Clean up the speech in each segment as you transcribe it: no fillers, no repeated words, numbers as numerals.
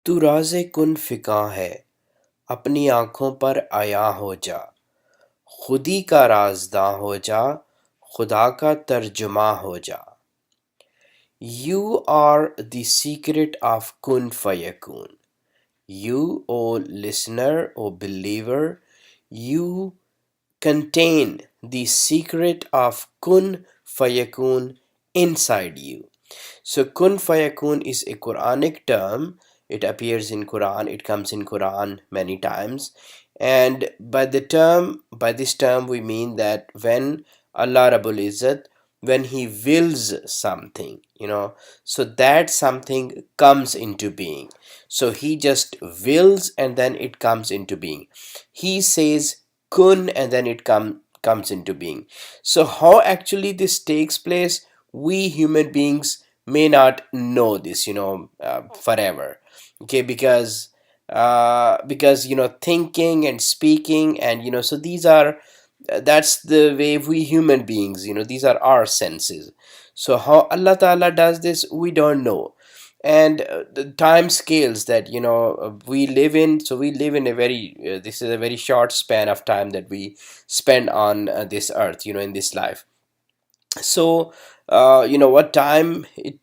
तू राज़े कुन फ़िका है, अपनी आँखों पर आया हो जा, खुदी का राज़दां हो जा, खुदा का तर्जुमा हो जा। You are the secret of Kun Fayakun. You, O listener, O believer, you contain the secret of Kun Fayakun inside you. So kun fayakun is a Quranic term. It appears in Quran. It comes in Quran many times. And by this term, we mean that when Allah Rabbul Izzat, when He wills something, so that something comes into being. So He just wills and then it comes into being. He says kun and then it comes into being. So how actually this takes place, we human beings may not know this, forever. Okay, because thinking and speaking and so these are that's the way we human beings, these are our senses. So how Allah Ta'ala does this, we don't know. And the time scales that we live in, so we live in a very this is a very short span of time that we spend on this earth, in this life. So what time it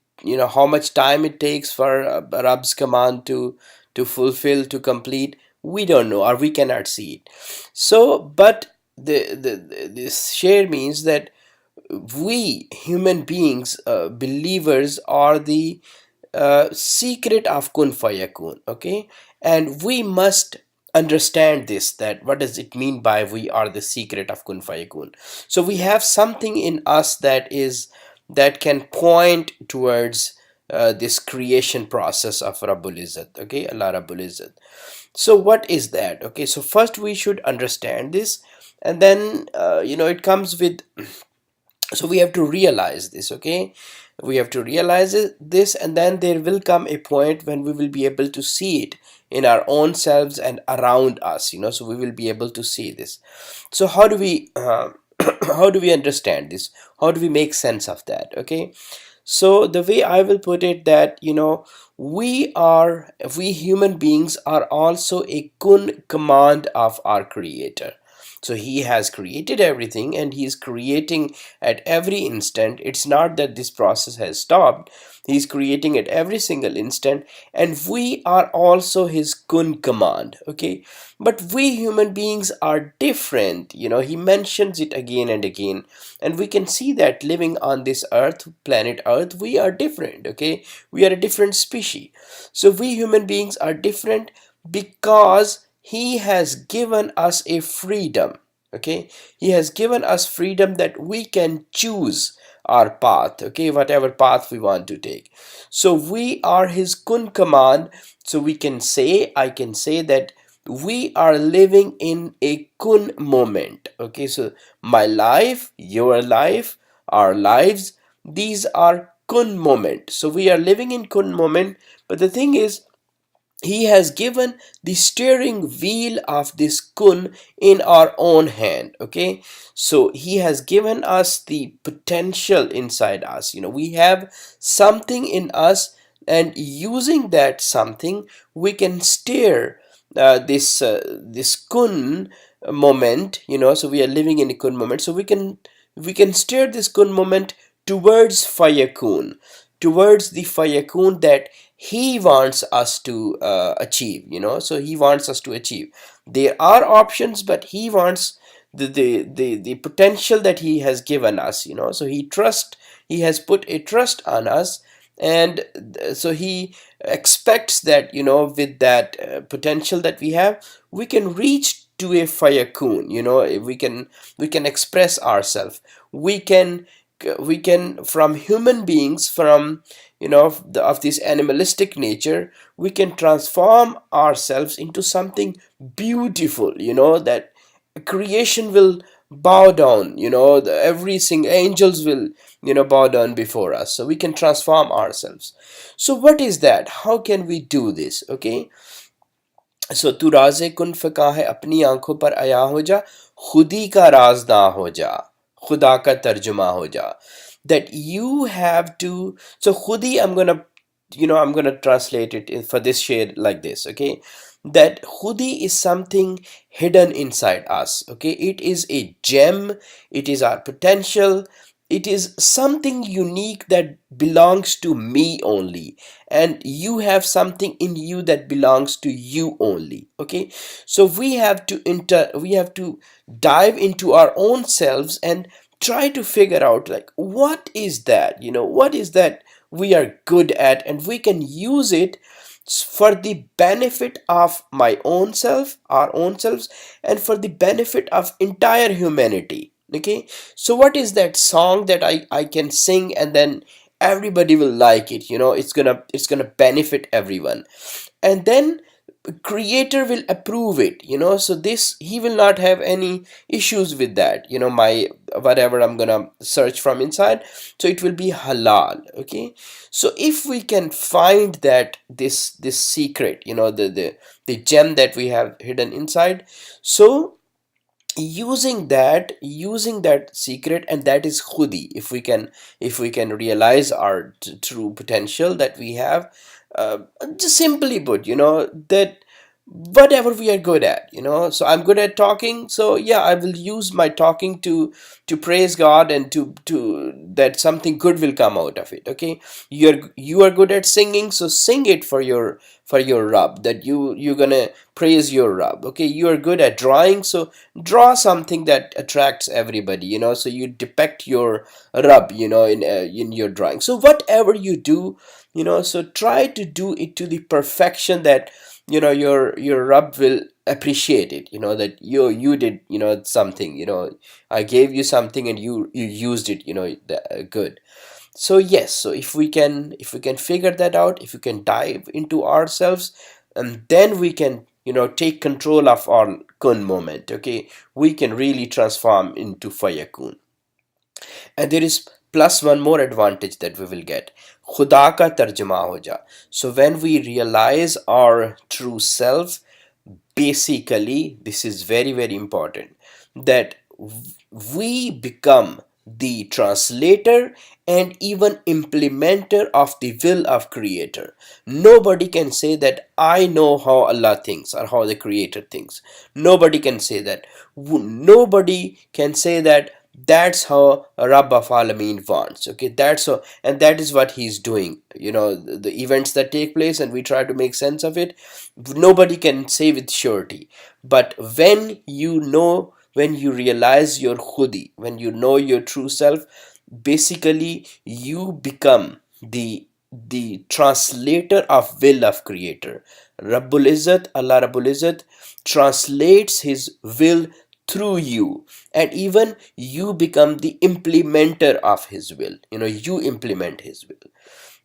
how much time it takes for Rab's command to fulfill, to complete, we don't know, or we cannot see it. So but this share means that we human beings, believers, are the secret of kun fayakun. Okay, and we must understand this, that what does it mean by we are the secret of kun fayakun. So we have something in us that can point towards this creation process of Rabbul Izzat. Okay, Allah Rabbul Izzat. So what is that? Okay, so first we should understand this, and then it comes with, so we have to realize this. Okay, we have to realize this, and then there will come a point when we will be able to see it in our own selves and around us, so we will be able to see this. So how do we how do we understand this, how do we make sense of that? Okay, so the way I will put it, that we human beings are also a kun command of our creator. So he has created everything and he is creating at every instant. It's not that this process has stopped. He's creating at every single instant, and we are also his kun command. Okay, but we human beings are different. He mentions it again and again, and we can see that living on this earth, planet earth, we are different. Okay, we are a different species. So we human beings are different because he has given us a freedom. Okay, he has given us freedom that we can choose our path. Okay, whatever path we want to take. So we are his kun command. So I can say that we are living in a kun moment. Okay, so my life, your life, our lives, these are kun moment. So we are living in kun moment. But the thing is, he has given the steering wheel of this kun in our own hand. Okay, so he has given us the potential inside us. We have something in us, and using that something, we can steer this kun moment. So we are living in a kun moment, so we can steer this kun moment towards fayakun, towards the fayakun that he wants us to achieve. So he wants us to achieve. There are options, but he wants the potential that he has given us. So he has put a trust on us, and so he expects that with that potential that we have, we can reach to a fayakun. We can express ourselves. We can from human beings, from of this animalistic nature, we can transform ourselves into something beautiful, that creation will bow down. Every single angels will bow down before us, so we can transform ourselves. So what is that, how can we do this? Okay, सो तू राज़े कुन फ़िका है, अपनी आंखों पर आया हो जा, खुदी का राज़दां हो जा, खुदा का तर्जुमा हो जा. That you have to, so khudi, I'm gonna I'm going to translate it for this share like this, okay? That khudi is something hidden inside us, okay? It is a gem, it is our potential, it is something unique that belongs to me only, and you have something in you that belongs to you only, okay? So we have to dive into our own selves and try to figure out, like, what is that, what is that we are good at, and we can use it for the benefit of my own self, our own selves, and for the benefit of entire humanity, okay? So what is that song that I can sing, and then everybody will like it, it's gonna benefit everyone, and then creator will approve it, so this, he will not have any issues with that, my whatever I'm gonna search from inside, so it will be halal, okay? So if we can find that, this secret, the gem that we have hidden inside, so using that secret, and that is khudi, if we can realize our true potential that we have, uh, just simply put, that whatever we are good at, so I'm good at talking, so yeah, I will use my talking to praise God, and to that something good will come out of it, okay? You are good at singing, so sing it for your Rabb, that you're gonna praise your Rabb, okay? You are good at drawing, so draw something that attracts everybody, so you depict your Rabb, in your drawing. So whatever you do, so try to do it to the perfection that your Rabb will appreciate it, that you did, something, I gave you something, and you used it, good. So yes, so if we can figure that out, if we can dive into ourselves, and then we can, take control of our kun moment, okay? We can really transform into fayakun. And there is plus one more advantage that we will get. Khuda ka tarjuma ho ja. So when we realize our true self, basically, this is very, very important, that we become the translator and even implementer of the will of creator. Nobody can say that I know how Allah thinks or how the creator thinks. Nobody can say that. Nobody can say that that's how Rabb of Alameen wants, okay? That's how, and that is what he's doing, the events that take place, and we try to make sense of it. Nobody can say with surety. But when you realize your khudi, when you know your true self, basically you become the translator of will of creator. Rabbul Izzat, Allah Rabbul Izzat, translates his will through you, and even you become the implementer of his will, you implement his will.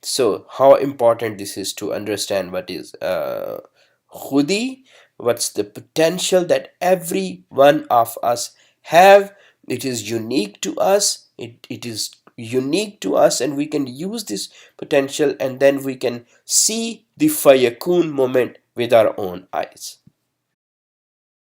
So how important this is to understand what is khudi, what's the potential that every one of us have. It is unique to us, it is unique to us, and we can use this potential, and then we can see the fayakun moment with our own eyes.